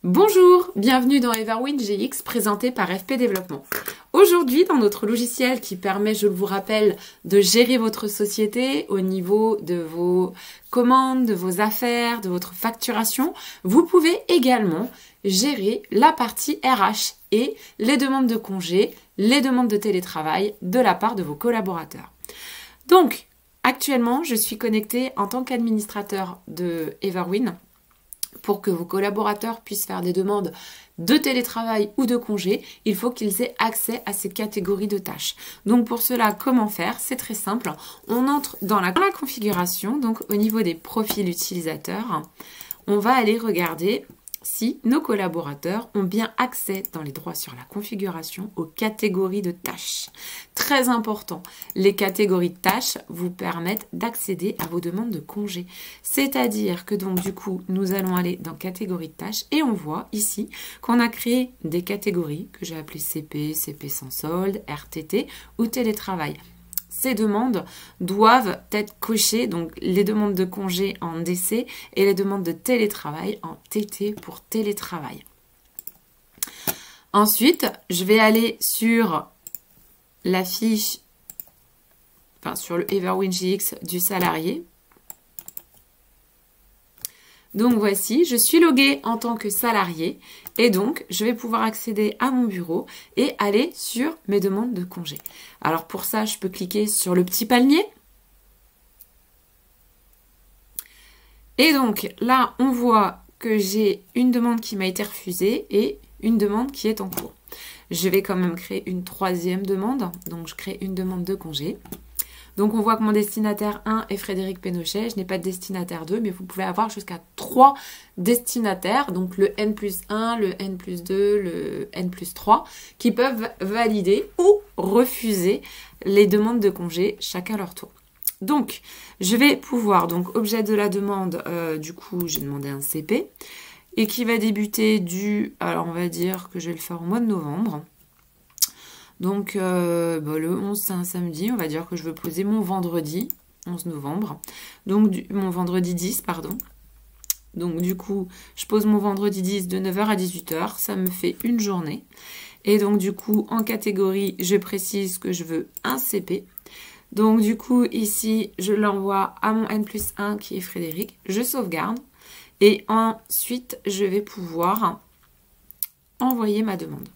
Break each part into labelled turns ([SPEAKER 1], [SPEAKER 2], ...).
[SPEAKER 1] Bonjour, bienvenue dans Everwin GX présenté par FP Développement. Aujourd'hui, dans notre logiciel qui permet, je vous rappelle, de gérer votre société au niveau de vos commandes, de vos affaires, de votre facturation, vous pouvez également gérer la partie RH et les demandes de congés, les demandes de télétravail de la part de vos collaborateurs. Donc, actuellement, je suis connectée en tant qu'administrateur de Everwin pour que vos collaborateurs puissent faire des demandes de télétravail ou de congé, il faut qu'ils aient accès à ces catégories de tâches. Donc pour cela, comment faire? C'est très simple. On entre dans la configuration, donc au niveau des profils utilisateurs, on va aller regarder si nos collaborateurs ont bien accès dans les droits sur la configuration aux catégories de tâches. Très important, les catégories de tâches vous permettent d'accéder à vos demandes de congés. C'est-à-dire que donc du coup, nous allons aller dans catégorie de tâches et on voit ici qu'on a créé des catégories que j'ai appelées CP, CP sans solde, RTT ou télétravail. Ces demandes doivent être cochées, donc les demandes de congé en DC et les demandes de télétravail en TT pour télétravail. Ensuite, je vais aller sur la fiche, sur le Everwin GX du salarié. Donc voici, je suis loguée en tant que salarié et donc je vais pouvoir accéder à mon bureau et aller sur mes demandes de congé. Alors pour ça, je peux cliquer sur le petit palmier. Et donc là, on voit que j'ai une demande qui m'a été refusée et une demande qui est en cours. Je vais quand même créer une troisième demande. Donc je crée une demande de congé. Donc, on voit que mon destinataire 1 est Frédéric Pénochet. Je n'ai pas de destinataire 2, mais vous pouvez avoir jusqu'à 3 destinataires. Donc, le N+1, le N+2, le N+3, qui peuvent valider ou refuser les demandes de congé, chacun leur tour. Donc, je vais pouvoir, donc, objet de la demande, du coup, j'ai demandé un CP, et qui va débuter alors on va dire que je vais le faire au mois de novembre. Donc, le 11, c'est un samedi. On va dire que je veux poser mon vendredi 11 novembre. Donc, mon vendredi 10, pardon. Donc, du coup, je pose mon vendredi 10 de 9h à 18h. Ça me fait une journée. Et donc, du coup, en catégorie, je précise que je veux un CP. Donc, du coup, ici, je l'envoie à mon N+1 qui est Frédéric. Je sauvegarde. Et ensuite, je vais pouvoir envoyer ma demande.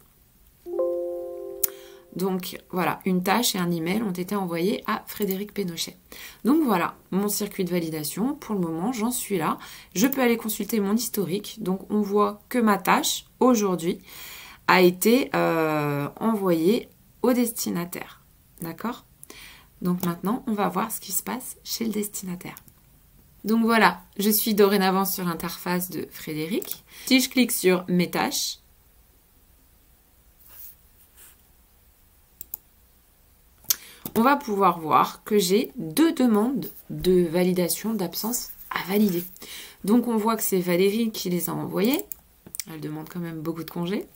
[SPEAKER 1] Donc voilà, une tâche et un email ont été envoyés à Frédéric Pénochet. Donc voilà, mon circuit de validation, pour le moment, j'en suis là. Je peux aller consulter mon historique. Donc on voit que ma tâche, aujourd'hui, a été envoyée au destinataire. D'accord? Donc maintenant, on va voir ce qui se passe chez le destinataire. Donc voilà, je suis dorénavant sur l'interface de Frédéric. Si je clique sur mes tâches, on va pouvoir voir que j'ai 2 demandes de validation d'absence à valider. Donc, on voit que c'est Valérie qui les a envoyées. Elle demande quand même beaucoup de congés.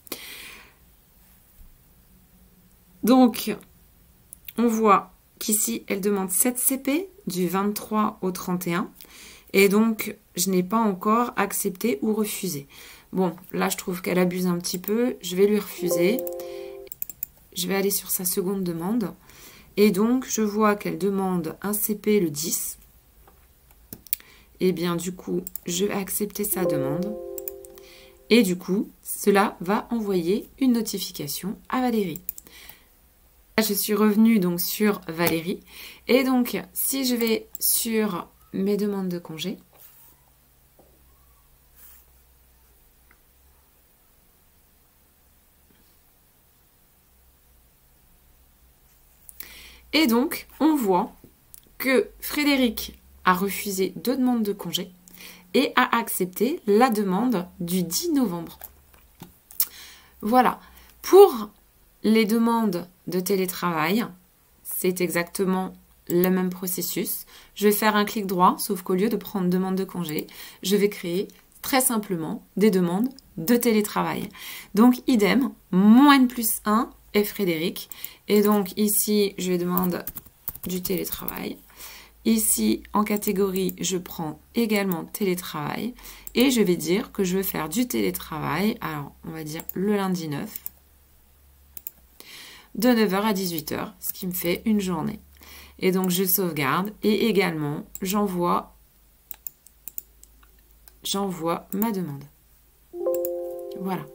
[SPEAKER 1] Donc, on voit qu'ici, elle demande 7 CP du 23 au 31. Et donc, je n'ai pas encore accepté ou refusé. Bon, là, je trouve qu'elle abuse un petit peu. Je vais lui refuser. Je vais aller sur sa seconde demande. Et donc, je vois qu'elle demande un CP le 10. Et bien, du coup, je vais accepter sa demande. Et du coup, cela va envoyer une notification à Valérie. Là, je suis revenue donc sur Valérie. Et donc, si je vais sur mes demandes de congé, et donc, on voit que Frédéric a refusé 2 demandes de congé et a accepté la demande du 10 novembre. Voilà. Pour les demandes de télétravail, c'est exactement le même processus. Je vais faire un clic droit, sauf qu'au lieu de prendre demande de congé, je vais créer très simplement des demandes de télétravail. Donc, idem, mon N+1 et Frédéric. Et donc ici, je demande du télétravail. Ici, en catégorie, je prends également télétravail et je vais dire que je veux faire du télétravail, alors on va dire le lundi 9, de 9 h à 18 h, ce qui me fait une journée. Et donc, je sauvegarde et également, j'envoie ma demande. Voilà.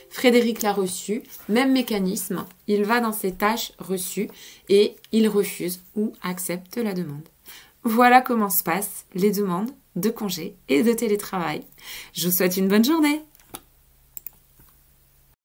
[SPEAKER 1] Frédéric l'a reçu. Même mécanisme. Il va dans ses tâches reçues et il refuse ou accepte la demande. Voilà comment se passent les demandes de congé et de télétravail. Je vous souhaite une bonne journée.